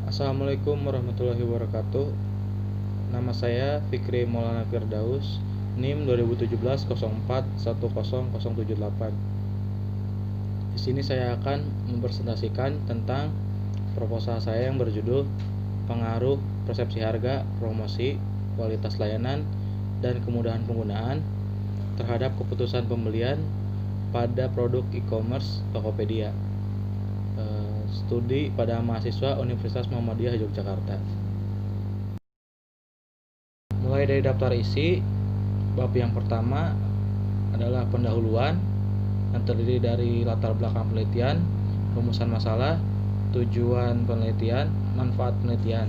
Assalamualaikum warahmatullahi wabarakatuh. Nama saya Fikri Maulana Firdaus, NIM 2017 04 10 078. Di sini saya akan mempresentasikan tentang proposal saya yang berjudul Pengaruh Persepsi Harga, Promosi, Kualitas Layanan, dan Kemudahan Penggunaan terhadap keputusan pembelian pada produk e-commerce Tokopedia. Studi pada mahasiswa Universitas Muhammadiyah Yogyakarta. Mulai dari daftar isi, bab yang pertama adalah pendahuluan yang terdiri dari latar belakang penelitian, rumusan masalah, tujuan penelitian, manfaat penelitian.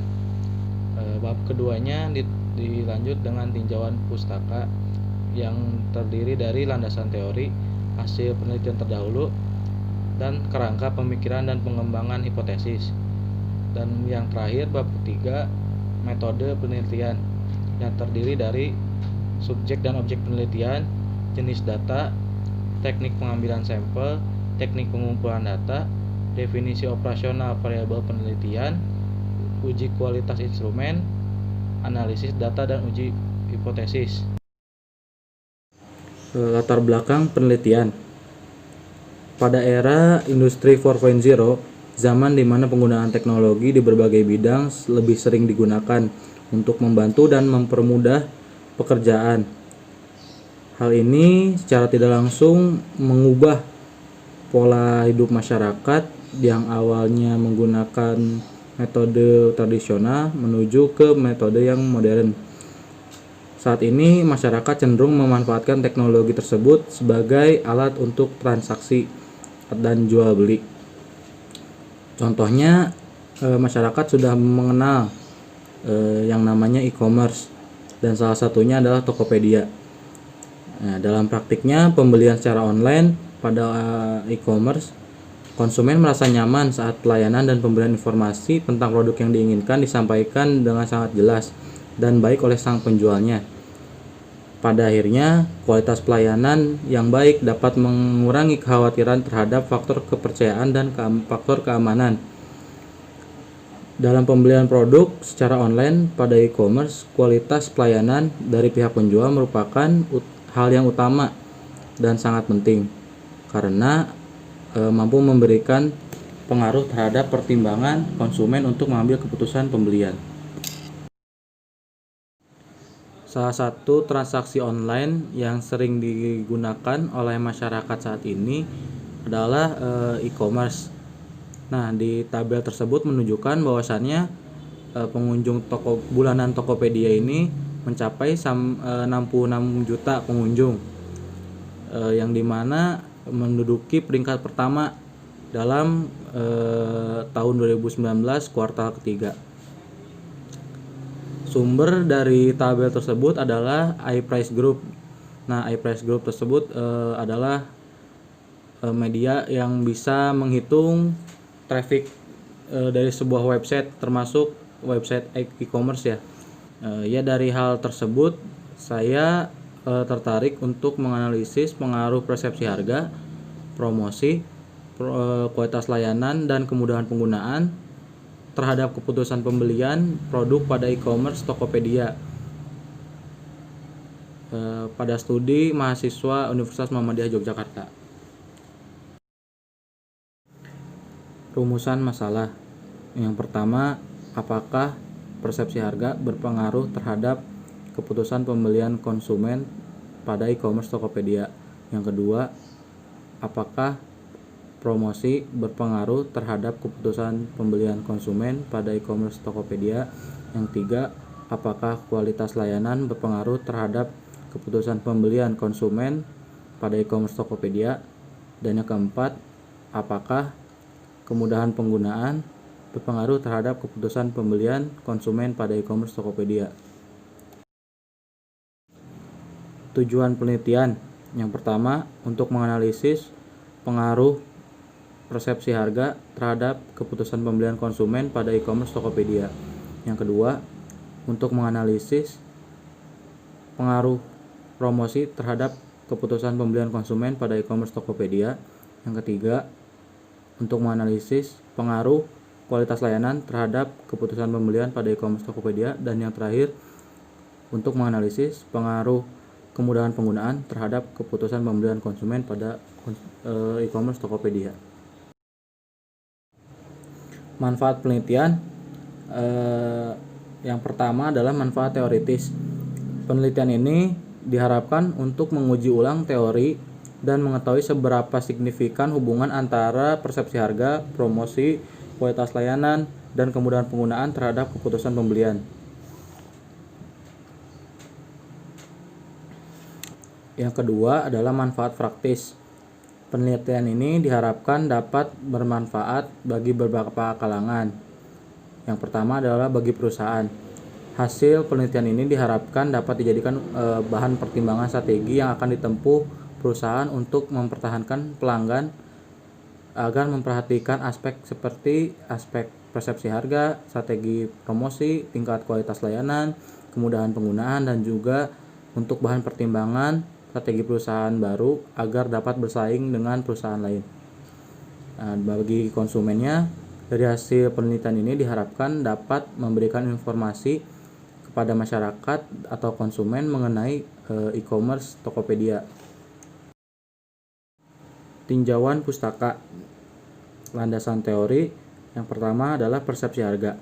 Bab keduanya dilanjut dengan tinjauan pustaka yang terdiri dari landasan teori, hasil penelitian terdahulu, dan kerangka pemikiran dan pengembangan hipotesis. Dan yang terakhir, bab ketiga, metode penelitian yang terdiri dari subjek dan objek penelitian, jenis data, teknik pengambilan sampel, teknik pengumpulan data, definisi operasional variabel penelitian, uji kualitas instrumen, analisis data, dan uji hipotesis. Latar belakang penelitian. Pada era industri 4.0, zaman di mana penggunaan teknologi di berbagai bidang lebih sering digunakan untuk membantu dan mempermudah pekerjaan. Hal ini secara tidak langsung mengubah pola hidup masyarakat yang awalnya menggunakan metode tradisional menuju ke metode yang modern. Saat ini masyarakat cenderung memanfaatkan teknologi tersebut sebagai alat untuk transaksi dan jual beli. Contohnya, masyarakat sudah mengenal yang namanya e-commerce, dan salah satunya adalah Tokopedia. Nah, dalam praktiknya pembelian secara online pada e-commerce, konsumen merasa nyaman saat pelayanan dan pemberian informasi tentang produk yang diinginkan disampaikan dengan sangat jelas dan baik oleh sang penjualnya. Pada akhirnya, kualitas pelayanan yang baik dapat mengurangi kekhawatiran terhadap faktor kepercayaan dan faktor keamanan. Dalam pembelian produk secara online pada e-commerce, kualitas pelayanan dari pihak penjual merupakan hal yang utama dan sangat penting karena mampu memberikan pengaruh terhadap pertimbangan konsumen untuk mengambil keputusan pembelian. Salah satu transaksi online yang sering digunakan oleh masyarakat saat ini adalah e-commerce. Nah, di tabel tersebut menunjukkan bahwasannya pengunjung toko bulanan Tokopedia ini mencapai 66 juta pengunjung, yang dimana menduduki peringkat pertama dalam tahun 2019 kuartal ketiga. Sumber dari tabel tersebut adalah iPrice Group. Nah, iPrice Group tersebut adalah media yang bisa menghitung traffic dari sebuah website, termasuk website e-commerce ya. Ya, dari hal tersebut saya tertarik untuk menganalisis pengaruh persepsi harga, promosi, kualitas layanan, dan kemudahan penggunaan terhadap keputusan pembelian produk pada e-commerce Tokopedia pada studi mahasiswa Universitas Muhammadiyah Yogyakarta. Rumusan masalah. Yang pertama, apakah persepsi harga berpengaruh terhadap keputusan pembelian konsumen pada e-commerce Tokopedia? Yang kedua, apakah promosi berpengaruh terhadap keputusan pembelian konsumen pada e-commerce Tokopedia? Yang tiga, apakah kualitas layanan berpengaruh terhadap keputusan pembelian konsumen pada e-commerce Tokopedia? Dan yang keempat, apakah kemudahan penggunaan berpengaruh terhadap keputusan pembelian konsumen pada e-commerce Tokopedia? Tujuan penelitian. Yang pertama, untuk menganalisis pengaruh persepsi harga terhadap keputusan pembelian konsumen pada e-commerce Tokopedia. Yang kedua, untuk menganalisis pengaruh promosi terhadap keputusan pembelian konsumen pada e-commerce Tokopedia. Yang ketiga, untuk menganalisis pengaruh kualitas layanan terhadap keputusan pembelian pada e-commerce Tokopedia. Dan yang terakhir, untuk menganalisis pengaruh kemudahan penggunaan terhadap keputusan pembelian konsumen pada e-commerce Tokopedia. Manfaat penelitian yang pertama adalah manfaat teoritis. Penelitian ini diharapkan untuk menguji ulang teori dan mengetahui seberapa signifikan hubungan antara persepsi harga, promosi, kualitas layanan, dan kemudahan penggunaan terhadap keputusan pembelian. Yang kedua adalah manfaat praktis. Penelitian ini diharapkan dapat bermanfaat bagi beberapa kalangan. Yang pertama adalah bagi perusahaan. Hasil penelitian ini diharapkan dapat dijadikan bahan pertimbangan strategi yang akan ditempuh perusahaan untuk mempertahankan pelanggan agar memperhatikan aspek seperti aspek persepsi harga, strategi promosi, tingkat kualitas layanan, kemudahan penggunaan, dan juga untuk bahan pertimbangan strategi perusahaan baru agar dapat bersaing dengan perusahaan lain. Nah, bagi konsumennya, dari hasil penelitian ini diharapkan dapat memberikan informasi kepada masyarakat atau konsumen mengenai e-commerce Tokopedia. Tinjauan pustaka. Landasan teori yang pertama adalah persepsi harga.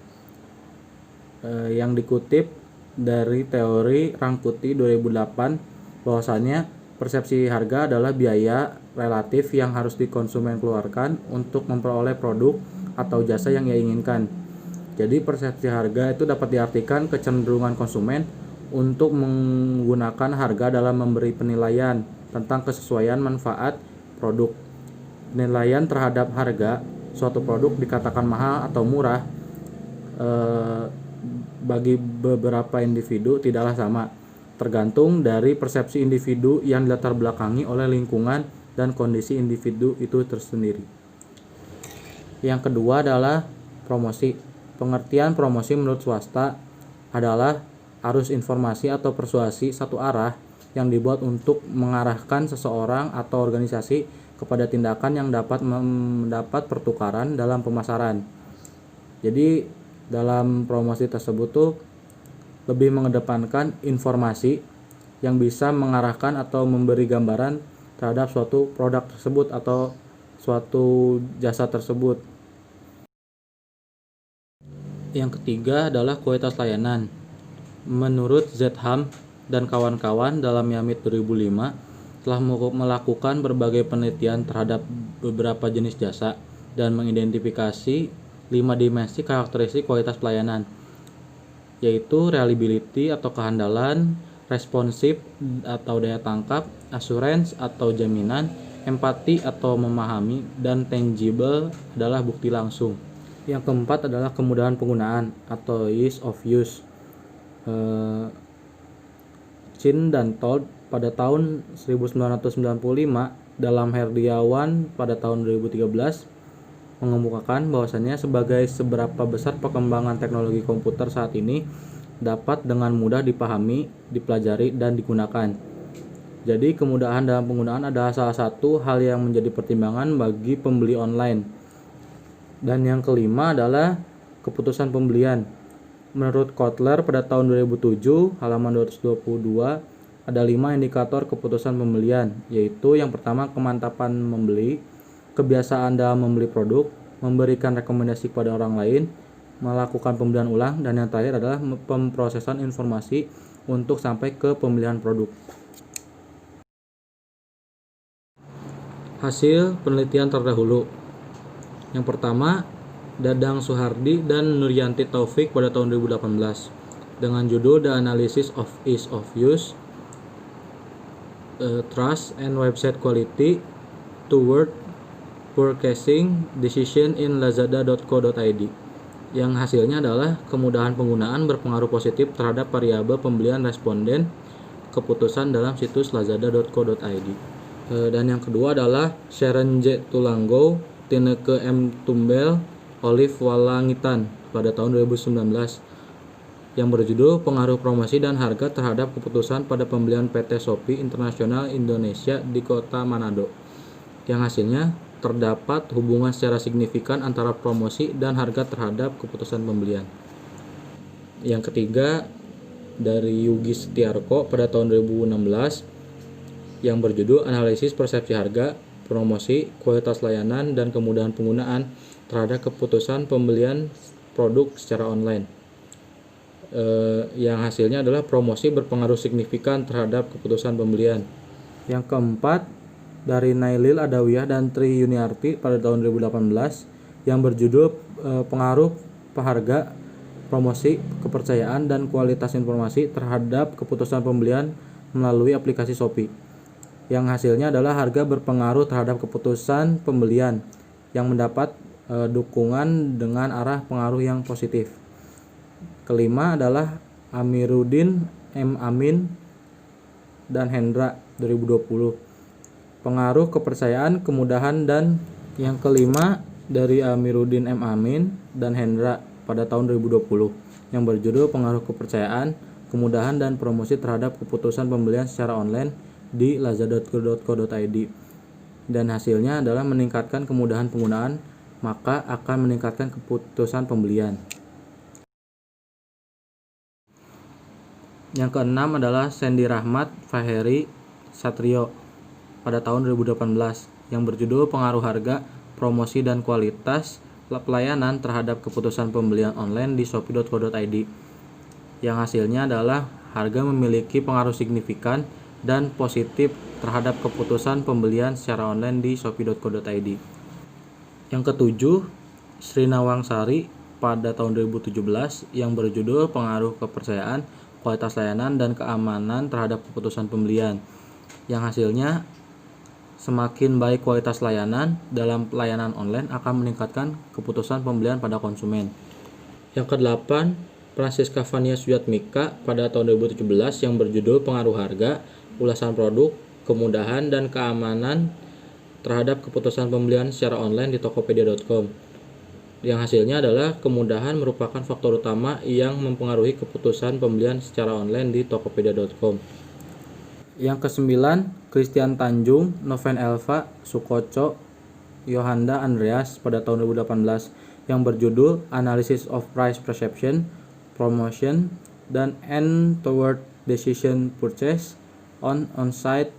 Yang dikutip dari teori Rangkuti 2008 bahwasannya persepsi harga adalah biaya relatif yang harus konsumen keluarkan untuk memperoleh produk atau jasa yang ia inginkan. Jadi persepsi harga itu dapat diartikan kecenderungan konsumen untuk menggunakan harga dalam memberi penilaian tentang kesesuaian manfaat produk. Penilaian terhadap harga suatu produk dikatakan mahal atau murah bagi beberapa individu tidaklah sama, tergantung dari persepsi individu yang dilatar belakangi oleh lingkungan dan kondisi individu itu tersendiri. Yang kedua adalah promosi. Pengertian promosi menurut swasta adalah arus informasi atau persuasi satu arah yang dibuat untuk mengarahkan seseorang atau organisasi kepada tindakan yang dapat mendapat pertukaran dalam pemasaran. Jadi dalam promosi tersebut tuh lebih mengedepankan informasi yang bisa mengarahkan atau memberi gambaran terhadap suatu produk tersebut atau suatu jasa tersebut. Yang ketiga adalah kualitas layanan. Menurut Zetham dan kawan-kawan dalam Yamit 2005 telah melakukan berbagai penelitian terhadap beberapa jenis jasa dan mengidentifikasi 5 dimensi karakteristik kualitas pelayanan, yaitu reliability atau kehandalan, responsif atau daya tangkap, assurance atau jaminan, empati atau memahami, dan tangible adalah bukti langsung. Yang keempat adalah kemudahan penggunaan atau ease of use. Chin dan Todd pada tahun 1995 dalam Herdiawan pada tahun 2013 mengemukakan bahwasannya seberapa besar perkembangan teknologi komputer saat ini dapat dengan mudah dipahami, dipelajari, dan digunakan. Jadi kemudahan dalam penggunaan adalah salah satu hal yang menjadi pertimbangan bagi pembeli online. Dan yang kelima adalah keputusan pembelian. Menurut Kotler pada tahun 2007 halaman 222 ada 5 indikator keputusan pembelian, yaitu yang pertama kemantapan membeli, kebiasaan dalam membeli produk, memberikan rekomendasi kepada orang lain, melakukan pembelian ulang, dan yang terakhir adalah pemrosesan informasi untuk sampai ke pemilihan produk. Hasil penelitian terdahulu. Yang pertama, Dadang Suhardi dan Nuryanti Taufik pada tahun 2018 dengan judul The Analysis of Ease of Use, Trust and Website Quality Toward Purchasing Decision in Lazada.co.id, yang hasilnya adalah kemudahan penggunaan berpengaruh positif terhadap variabel pembelian responden keputusan dalam situs lazada.co.id. Dan yang kedua adalah Sharon J. Tulango, Tineke M. Tumbel, Olive Walangitan pada tahun 2019 yang berjudul Pengaruh Promosi dan Harga Terhadap Keputusan pada Pembelian PT Shopee Internasional Indonesia di Kota Manado, yang hasilnya terdapat hubungan secara signifikan antara promosi dan harga terhadap keputusan pembelian. Yang ketiga, dari Yugi Setiarko pada tahun 2016 yang berjudul Analisis Persepsi Harga, Promosi, Kualitas Layanan, dan Kemudahan Penggunaan terhadap Keputusan Pembelian Produk secara Online. Yang hasilnya adalah promosi berpengaruh signifikan terhadap keputusan pembelian. Yang keempat, dari Nailil Adawiyah dan Tri Yuniarti pada tahun 2018 yang berjudul Pengaruh Harga, Promosi, Kepercayaan, dan Kualitas Informasi terhadap Keputusan Pembelian melalui aplikasi Shopee. Yang hasilnya adalah harga berpengaruh terhadap keputusan pembelian yang mendapat dukungan dengan arah pengaruh yang positif. Kelima adalah Amiruddin M. Amin dan Hendra 2020. Pengaruh kepercayaan, kemudahan, dan yang kelima dari Amiruddin M. Amin dan Hendra pada tahun 2020 yang berjudul Pengaruh Kepercayaan, Kemudahan, dan Promosi terhadap Keputusan Pembelian secara Online di lazada.co.id. Dan hasilnya adalah meningkatkan kemudahan penggunaan, maka akan meningkatkan keputusan pembelian. Yang keenam adalah Sandy Rahmat Faheri Satrio pada tahun 2018 yang berjudul Pengaruh Harga, Promosi, dan Kualitas Pelayanan terhadap Keputusan Pembelian Online di shopee.co.id. Yang hasilnya adalah harga memiliki pengaruh signifikan dan positif terhadap keputusan pembelian secara online di shopee.co.id. Yang ketujuh, Sri Nawangsari pada tahun 2017 yang berjudul Pengaruh Kepercayaan, Kualitas Layanan, dan Keamanan terhadap Keputusan Pembelian. Yang hasilnya semakin baik kualitas layanan dalam pelayanan online akan meningkatkan keputusan pembelian pada konsumen. Yang kedelapan, Francisca Vania Suyatmika pada tahun 2017 yang berjudul Pengaruh Harga, Ulasan Produk, Kemudahan, dan Keamanan terhadap Keputusan Pembelian secara online di tokopedia.com. Yang hasilnya adalah kemudahan merupakan faktor utama yang mempengaruhi keputusan pembelian secara online di tokopedia.com. Yang kesembilan, Christian Tanjung, Noven Elva, Sukoco, Yohanda Andreas pada tahun 2018 yang berjudul Analysis of Price Perception, Promotion, dan End Toward Decision Purchase on-site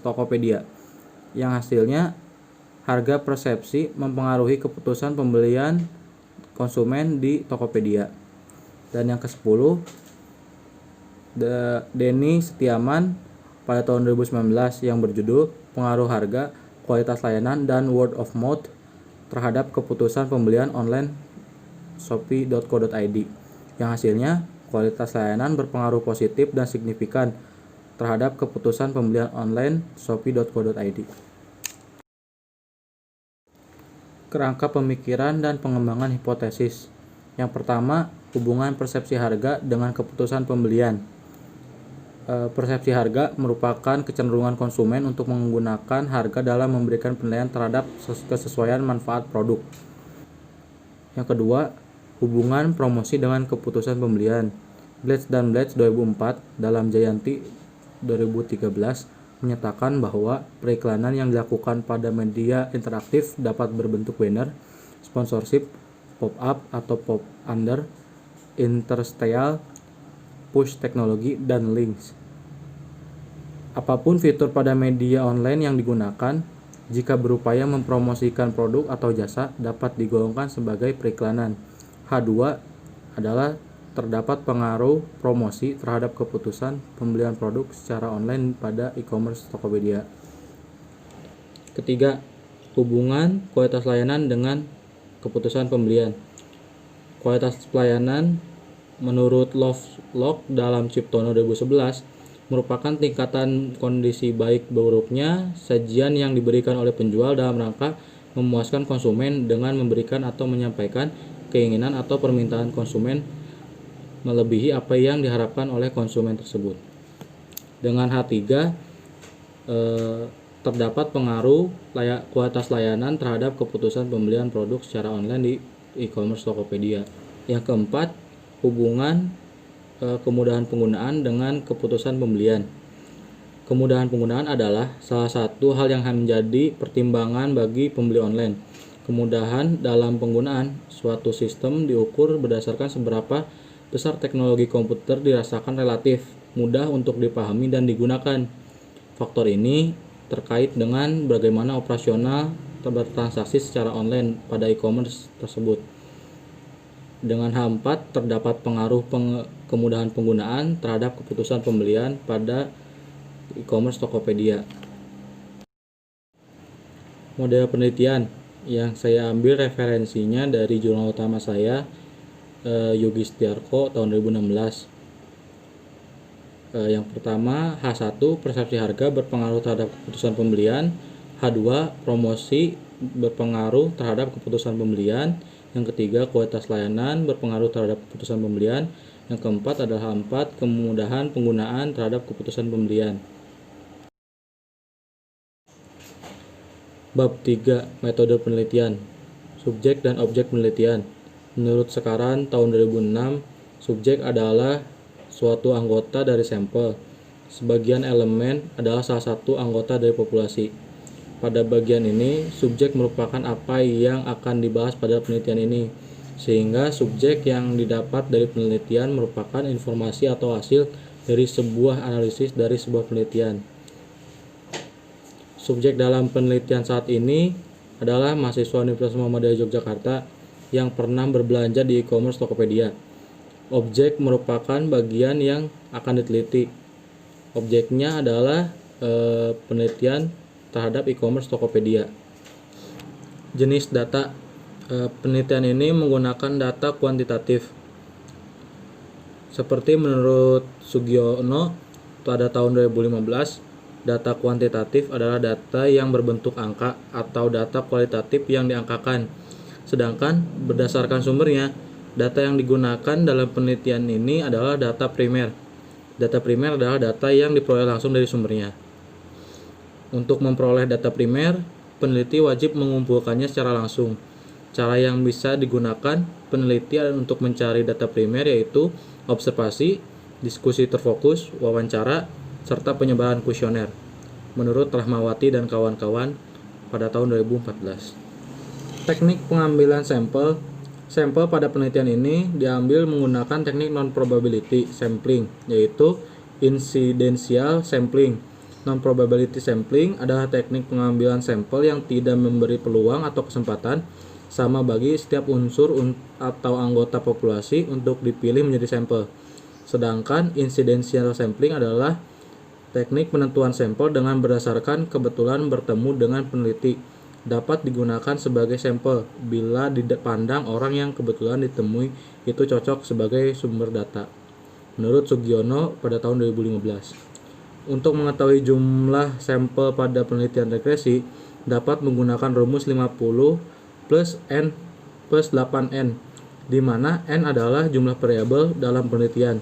Tokopedia. Yang hasilnya harga persepsi mempengaruhi keputusan pembelian konsumen di Tokopedia. Dan yang ke-10, Denny Setiaman pada tahun 2019 yang berjudul Pengaruh Harga, Kualitas Layanan, dan Word of Mouth terhadap keputusan pembelian online shopee.co.id. Yang hasilnya kualitas layanan berpengaruh positif dan signifikan terhadap keputusan pembelian online shopee.co.id. Kerangka pemikiran dan pengembangan hipotesis. Yang pertama, hubungan persepsi harga dengan keputusan pembelian. Persepsi harga merupakan kecenderungan konsumen untuk menggunakan harga dalam memberikan penilaian terhadap kesesuaian manfaat produk. Yang kedua, hubungan promosi dengan keputusan pembelian. Blatz dan Blatz 2004 dalam Jayanti 2013 menyatakan bahwa periklanan yang dilakukan pada media interaktif dapat berbentuk banner, sponsorship, pop-up atau pop-under, interstitial, push teknologi, dan links. Apapun fitur pada media online yang digunakan, jika berupaya mempromosikan produk atau jasa dapat digolongkan sebagai periklanan. H2 adalah terdapat pengaruh promosi terhadap keputusan pembelian produk secara online pada e-commerce Tokopedia. Ketiga, hubungan kualitas layanan dengan keputusan pembelian. Kualitas pelayanan menurut Lovelock dalam Ciptono 2011 merupakan tingkatan kondisi baik buruknya sajian yang diberikan oleh penjual dalam rangka memuaskan konsumen dengan memberikan atau menyampaikan keinginan atau permintaan konsumen melebihi apa yang diharapkan oleh konsumen tersebut. Dengan H3, terdapat pengaruh kualitas layanan terhadap keputusan pembelian produk secara online di e-commerce Tokopedia. Yang keempat, hubungan kemudahan penggunaan dengan keputusan pembelian. Kemudahan penggunaan adalah salah satu hal yang menjadi pertimbangan bagi pembeli online. Kemudahan dalam penggunaan suatu sistem diukur berdasarkan seberapa besar teknologi komputer dirasakan relatif mudah untuk dipahami dan digunakan. Faktor ini terkait dengan bagaimana operasional bertransaksi secara online pada e-commerce tersebut. Dengan hal 4 terdapat pengaruh kemudahan penggunaan terhadap keputusan pembelian pada e-commerce Tokopedia. Model penelitian yang saya ambil referensinya dari jurnal utama saya, Yogi Setiarko tahun 2016. Yang pertama, H1 persepsi harga berpengaruh terhadap keputusan pembelian. H2 promosi berpengaruh terhadap keputusan pembelian. Yang ketiga, kualitas layanan berpengaruh terhadap keputusan pembelian. Yang keempat adalah H4 kemudahan penggunaan terhadap keputusan pembelian. Bab 3 metode penelitian, subjek dan objek penelitian. Menurut Sekaran tahun 2006, subjek adalah suatu anggota dari sampel. Sebagian elemen adalah salah satu anggota dari populasi. Pada bagian ini, subjek merupakan apa yang akan dibahas pada penelitian ini, sehingga subjek yang didapat dari penelitian merupakan informasi atau hasil dari sebuah analisis dari sebuah penelitian. Subjek dalam penelitian saat ini adalah mahasiswa Universitas Muhammadiyah Yogyakarta yang pernah berbelanja di e-commerce Tokopedia. Objek merupakan bagian yang akan diteliti. Objeknya adalah penelitian terhadap e-commerce Tokopedia. Jenis data penelitian ini menggunakan data kuantitatif. Seperti menurut Sugiono pada tahun 2015, data kuantitatif adalah data yang berbentuk angka atau data kualitatif yang diangkakan. Sedangkan berdasarkan sumbernya, data yang digunakan dalam penelitian ini adalah data primer. Data primer adalah data yang diperoleh langsung dari sumbernya. Untuk memperoleh data primer, peneliti wajib mengumpulkannya secara langsung. Cara yang bisa digunakan peneliti untuk mencari data primer yaitu observasi, diskusi terfokus, wawancara, serta penyebaran kuesioner, menurut Rahmawati dan kawan-kawan pada tahun 2014. Teknik pengambilan sampel. Sampel pada penelitian ini diambil menggunakan teknik non-probability sampling, yaitu incidential sampling. Non-probability sampling adalah teknik pengambilan sampel yang tidak memberi peluang atau kesempatan sama bagi setiap unsur atau anggota populasi untuk dipilih menjadi sampel. Sedangkan incidental sampling adalah teknik penentuan sampel dengan berdasarkan kebetulan bertemu dengan peneliti. Dapat digunakan sebagai sampel bila dipandang orang yang kebetulan ditemui itu cocok sebagai sumber data. Menurut Sugiono pada tahun 2015. Untuk mengetahui jumlah sampel pada penelitian regresi, dapat menggunakan rumus 50 plus N plus 8N, di mana N adalah jumlah variabel dalam penelitian.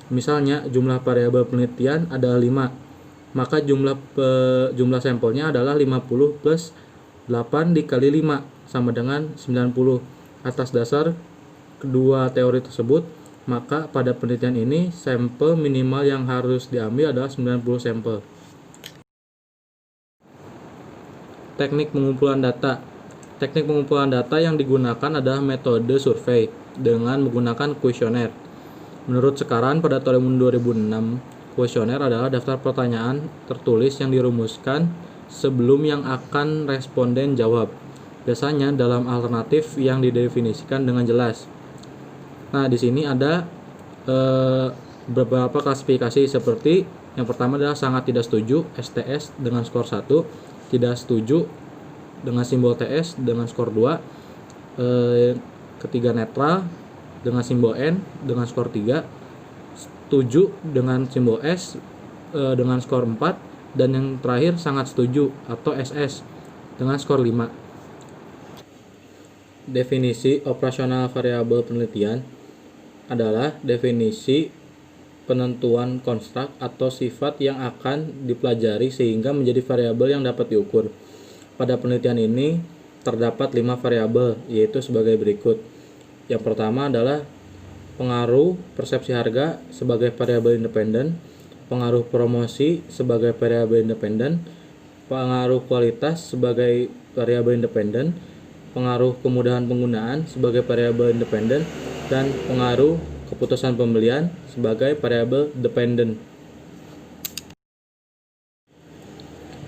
Misalnya jumlah variabel penelitian adalah 5, maka jumlah sampelnya adalah 50 plus 8 dikali 5 sama dengan 90. Atas dasar kedua teori tersebut, maka pada penelitian ini sampel minimal yang harus diambil adalah 90 sampel. Teknik pengumpulan data. Teknik pengumpulan data yang digunakan adalah metode survei dengan menggunakan kuesioner. Menurut Sekaran pada tahun 2006, kuesioner adalah daftar pertanyaan tertulis yang dirumuskan sebelum yang akan responden jawab, biasanya dalam alternatif yang didefinisikan dengan jelas. Nah, di sini ada beberapa klasifikasi seperti yang pertama adalah sangat tidak setuju, STS dengan skor 1, tidak setuju dengan simbol TS dengan skor 2, ketiga netral dengan simbol N dengan skor 3, setuju dengan simbol S dengan skor 4, dan yang terakhir sangat setuju atau SS dengan skor 5. Definisi operasional variabel penelitian adalah definisi penentuan konstruk atau sifat yang akan dipelajari sehingga menjadi variabel yang dapat diukur. Pada penelitian ini terdapat 5 variabel, yaitu sebagai berikut. Yang pertama adalah pengaruh persepsi harga sebagai variabel independen. pengaruh promosi sebagai variabel independen, pengaruh kualitas sebagai variabel independen, pengaruh kemudahan penggunaan sebagai variabel independen, dan pengaruh keputusan pembelian sebagai variabel dependen.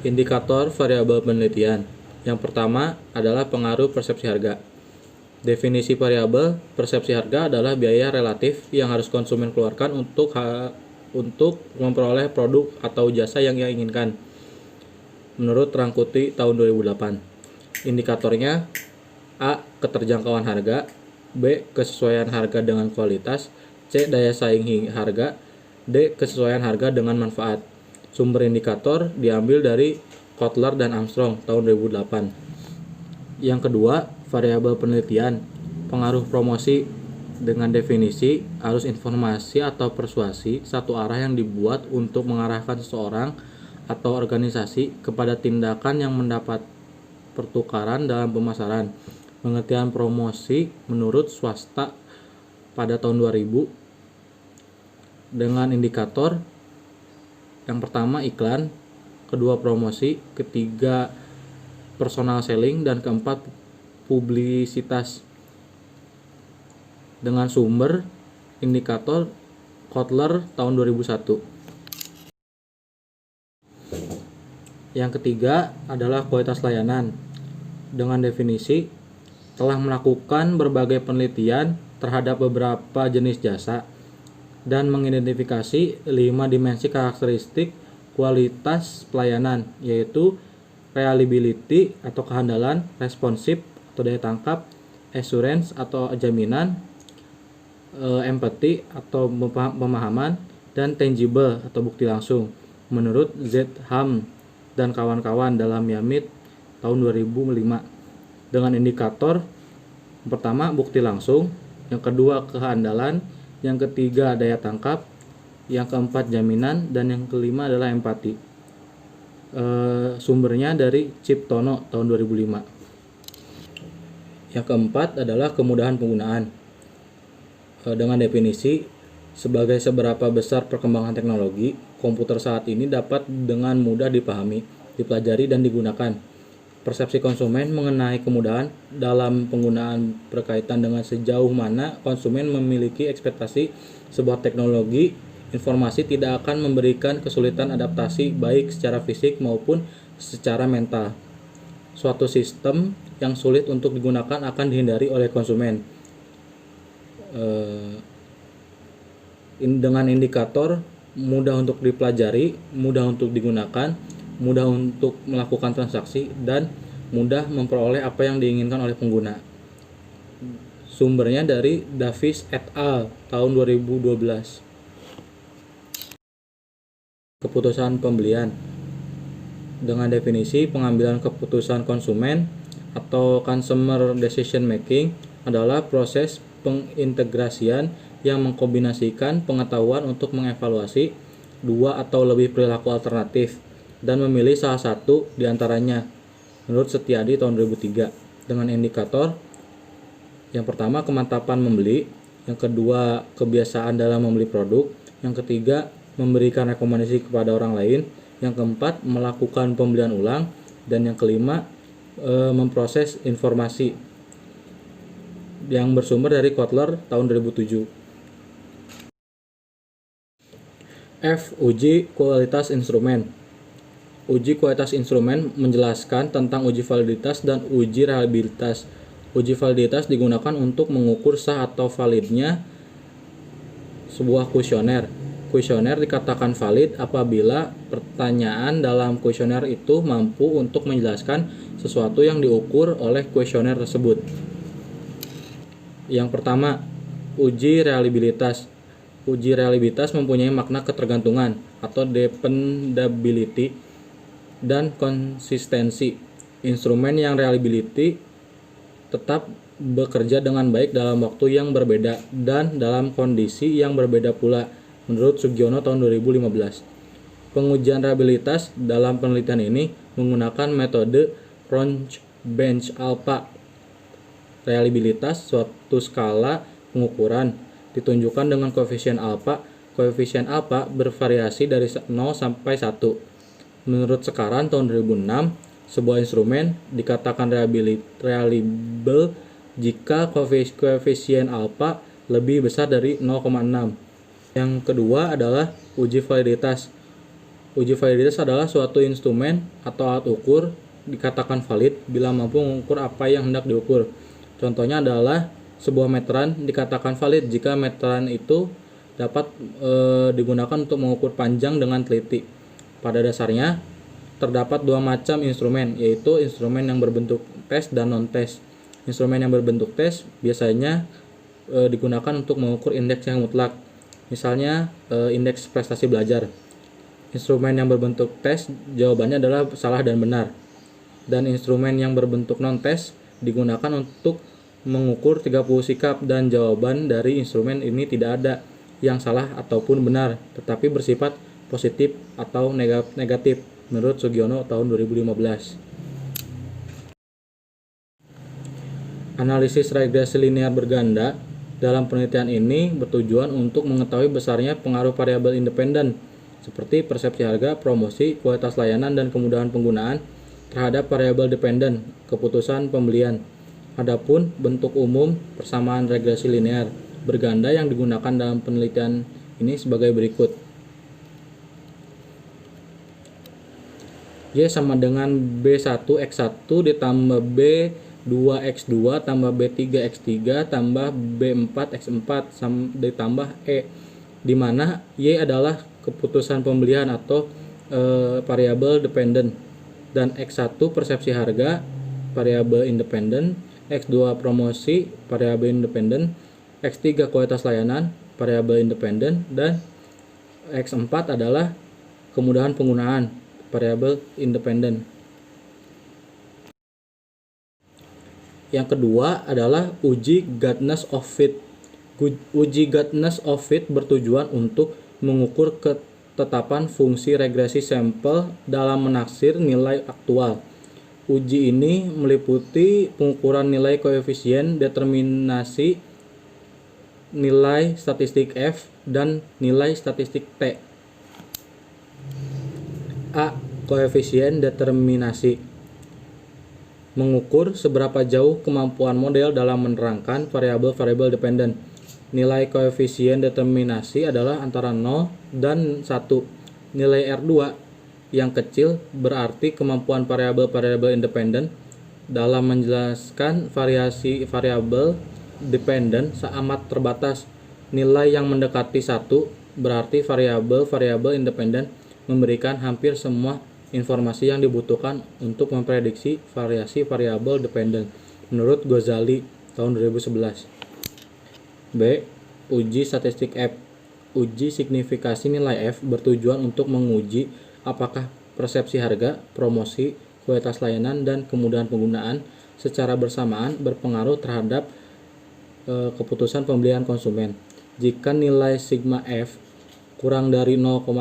Indikator variabel penelitian. Yang pertama adalah pengaruh persepsi harga. Definisi variabel persepsi harga adalah biaya relatif yang harus konsumen keluarkan untuk memperoleh produk atau jasa yang ia inginkan. Menurut Rangkuti tahun 2008. Indikatornya A. Keterjangkauan harga, B. Kesesuaian harga dengan kualitas, C. Daya saing harga, D. Kesesuaian harga dengan manfaat. Sumber indikator diambil dari Kotler dan Armstrong tahun 2008. Yang kedua, variabel penelitian, pengaruh promosi dengan definisi arus informasi atau persuasi satu arah yang dibuat untuk mengarahkan seseorang atau organisasi kepada tindakan yang mendapat pertukaran dalam pemasaran. Pengertian promosi menurut swasta pada tahun 2000 dengan indikator yang pertama iklan, kedua promosi, ketiga personal selling, dan keempat publisitas. Dengan sumber indikator Kotler tahun 2001. Yang ketiga adalah kualitas layanan. Dengan definisi telah melakukan berbagai penelitian terhadap beberapa jenis jasa dan mengidentifikasi 5 dimensi karakteristik kualitas pelayanan, yaitu reliability atau kehandalan, responsive atau daya tangkap, assurance atau jaminan, empathy atau pemahaman, dan tangible atau bukti langsung. Menurut Z. Ham dan kawan-kawan dalam Yamit tahun 2005. Dengan indikator pertama bukti langsung, yang kedua kehandalan, yang ketiga daya tangkap, yang keempat jaminan, dan yang kelima adalah empati. Sumbernya dari Ciptono tahun 2005. Yang keempat adalah kemudahan penggunaan. Dengan definisi sebagai seberapa besar perkembangan teknologi, komputer saat ini dapat dengan mudah dipahami, dipelajari, dan digunakan. Persepsi konsumen mengenai kemudahan dalam penggunaan berkaitan dengan sejauh mana konsumen memiliki ekspektasi sebuah teknologi informasi tidak akan memberikan kesulitan adaptasi baik secara fisik maupun secara mental. Suatu sistem yang sulit untuk digunakan akan dihindari oleh konsumen. Dengan indikator mudah untuk dipelajari, mudah untuk digunakan, mudah untuk melakukan transaksi, dan mudah memperoleh apa yang diinginkan oleh pengguna. Sumbernya dari Davis et al. Tahun 2012. Keputusan pembelian. Dengan definisi pengambilan keputusan konsumen atau consumer decision making adalah proses pengintegrasian yang mengkombinasikan pengetahuan untuk mengevaluasi dua atau lebih perilaku alternatif dan memilih salah satu di antaranya. Menurut Setiadi tahun 2003. Dengan indikator yang pertama kemantapan membeli, yang kedua kebiasaan dalam membeli produk, yang ketiga memberikan rekomendasi kepada orang lain, yang keempat melakukan pembelian ulang, dan yang kelima memproses informasi yang bersumber dari Kotler tahun 2007. F. Uji kualitas instrumen. Uji kualitas instrumen menjelaskan tentang uji validitas dan uji reliabilitas. Uji validitas digunakan untuk mengukur sah atau validnya sebuah kuesioner. Kuesioner dikatakan valid apabila pertanyaan dalam kuesioner itu mampu untuk menjelaskan sesuatu yang diukur oleh kuesioner tersebut. Yang pertama, uji reliabilitas. Uji reliabilitas mempunyai makna ketergantungan atau dependability dan konsistensi. Instrumen yang reliability tetap bekerja dengan baik dalam waktu yang berbeda dan dalam kondisi yang berbeda pula, menurut Sugiono tahun 2015. Pengujian reliabilitas dalam penelitian ini menggunakan metode Cronch-Bench alpha. Reliabilitas suatu skala pengukuran ditunjukkan dengan koefisien alfa koefisien alfa bervariasi dari 0 sampai 1. Menurut Sekaran tahun 2006, sebuah instrumen dikatakan reliable jika koefisien alfa lebih besar dari 0,6. Yang kedua adalah uji validitas. Uji validitas adalah suatu instrumen atau alat ukur dikatakan valid bila mampu mengukur apa yang hendak diukur. Contohnya adalah sebuah meteran dikatakan valid jika meteran itu dapat digunakan untuk mengukur panjang dengan teliti. Pada dasarnya, terdapat dua macam instrumen, yaitu instrumen yang berbentuk tes dan non-tes. Instrumen yang berbentuk tes biasanya digunakan untuk mengukur indeks yang mutlak, misalnya indeks prestasi belajar. Instrumen yang berbentuk tes jawabannya adalah salah dan benar. Dan instrumen yang berbentuk non-tes digunakan untuk mengukur 30 sikap dan jawaban dari instrumen ini tidak ada yang salah ataupun benar, tetapi bersifat positif atau negatif menurut Sugiono tahun 2015. Analisis regresi linear berganda dalam penelitian ini bertujuan untuk mengetahui besarnya pengaruh variabel independen seperti persepsi harga, promosi, kualitas layanan, dan kemudahan penggunaan terhadap variabel dependen, keputusan pembelian. Adapun bentuk umum persamaan regresi linear berganda yang digunakan dalam penelitian ini sebagai berikut. Y sama dengan B1X1 ditambah B2X2 tambah B3X3 tambah B4X4 ditambah E, di mana Y adalah keputusan pembelian atau variabel dependen, dan X1 persepsi harga variabel independen, X2 promosi variabel independen, X3 kualitas layanan variabel independen, dan X4 adalah kemudahan penggunaan variabel independen. Yang kedua adalah uji Guttness of Fit. Uji Guttness of Fit bertujuan untuk mengukur ketetapan fungsi regresi sampel dalam menaksir nilai aktual. Uji ini meliputi pengukuran nilai koefisien determinasi, nilai statistik F, dan nilai statistik T. A. Koefisien determinasi mengukur seberapa jauh kemampuan model dalam menerangkan variabel-variabel dependen. Nilai koefisien determinasi adalah antara 0 dan 1. Nilai R2 yang kecil berarti kemampuan variabel-variabel independen dalam menjelaskan variasi variabel dependen amat terbatas. Nilai yang mendekati 1 berarti variabel-variabel independen memberikan hampir semua informasi yang dibutuhkan untuk memprediksi variasi variabel dependen menurut Ghazali tahun 2011. B. Uji statistik F. Uji signifikasi nilai F bertujuan untuk menguji apakah persepsi harga, promosi, kualitas layanan, dan kemudahan penggunaan secara bersamaan berpengaruh terhadap keputusan pembelian konsumen. Jika nilai sigma F kurang dari 0,05,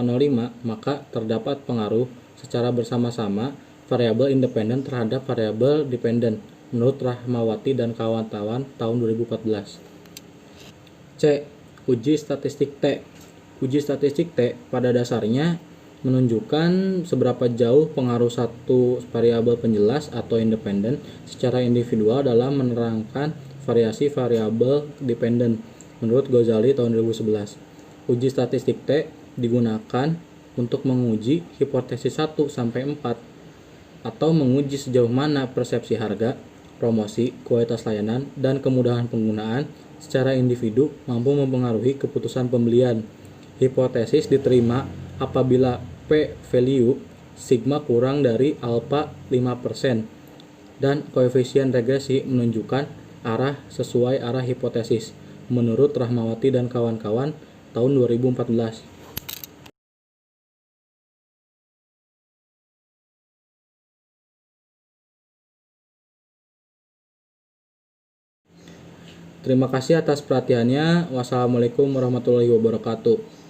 maka terdapat pengaruh secara bersama-sama variabel independen terhadap variabel dependen menurut Rahmawati dan kawan-kawan tahun 2014. C. Uji statistik T. Uji statistik T pada dasarnya menunjukkan seberapa jauh pengaruh satu variabel penjelas atau independen secara individual dalam menerangkan variasi variabel dependen menurut Ghazali tahun 2011. Uji statistik T digunakan untuk menguji hipotesis 1 sampai 4 atau menguji sejauh mana persepsi harga, promosi, kualitas layanan, dan kemudahan penggunaan secara individu mampu mempengaruhi keputusan pembelian. Hipotesis diterima apabila P value sigma kurang dari alpha 5% dan koefisien regresi menunjukkan arah sesuai arah hipotesis menurut Rahmawati dan kawan-kawan tahun 2014. Terima kasih atas perhatiannya. Wassalamualaikum warahmatullahi wabarakatuh.